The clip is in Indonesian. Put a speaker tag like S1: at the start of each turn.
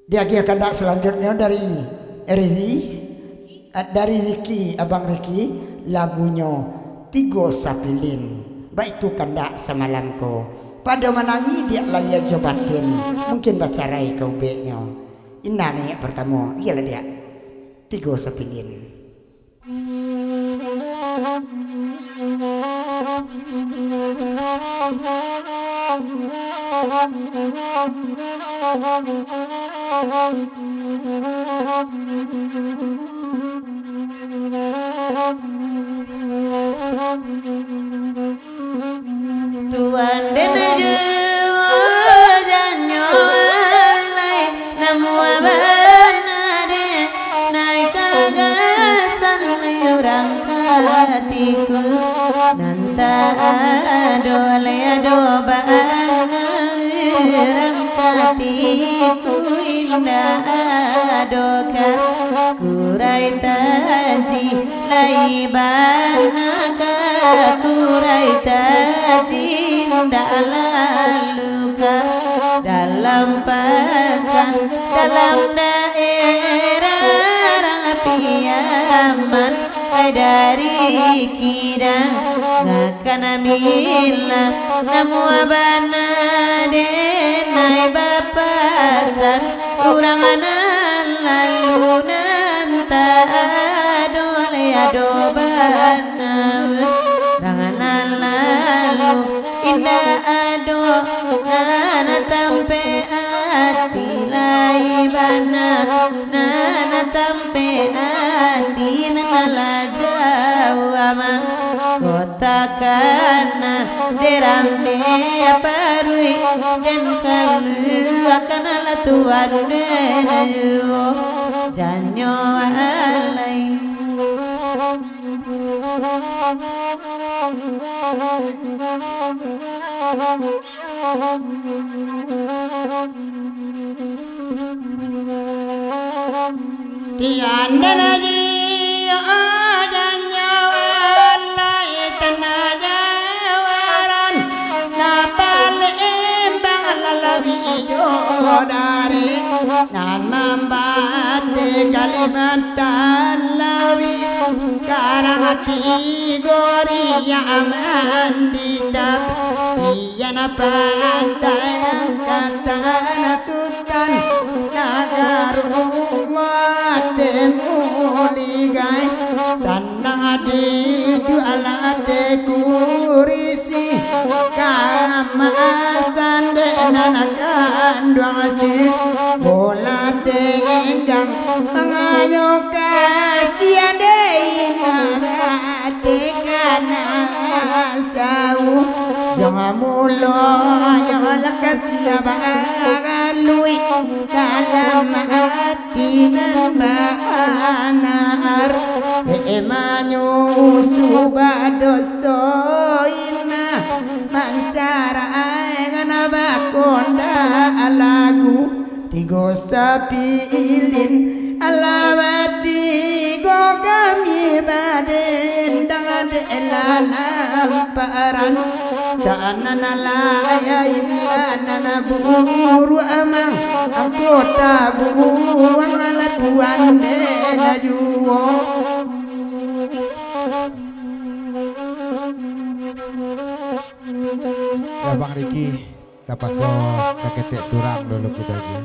S1: Dia kandak selanjutnya dari Ricky, Abang Ricky, lagunya Tigo Sapilin. Baik itu kandak semalamku. Pada menangi dia laya jobatin. Mungkin bacarai kau beknya. Inna nih pertama. Iyalah dia. Tigo Sapilin.
S2: Tuan dan jiwa janyo alai namu abanade naik kagasan liurang hatiku nanta adole adobana liurang hatiku indah adoka kurai taji laibana kurai taji ndak laluka dalam pasang dalam daerah rapiaman dari kira ngakan amila namu abana denai bapasan urang anan lalu nanta adole adobana ranganan lalu indah ado nana tampe ati laibana nana tampe ati nana lajau ama kota kana deramne parui dan kalu akan ala tuan denayo janyo alai
S1: Tiada lagi ajanya walai tenaga waran napal embang lalawi jodari nan membate Kalimantan lawi karangati goria mandidap iyana pantai angkatan sultan nagaru muligai sanang adi alate kurisi kamasan de nanakan duaci bola tenggang mengayo kasihan de ngabate kana sau jangan mulo jangan lekat siapa lui dalam hati nambaanar emanyo subadosoina mancara ngana bakonda lagu tigo sapilin alawati go kami baden dengan elalam paran jangan laya inna buru amang aku tabu alat tuan najuo
S3: ya Bang Riki tapaso saketek surang dulu kita lagi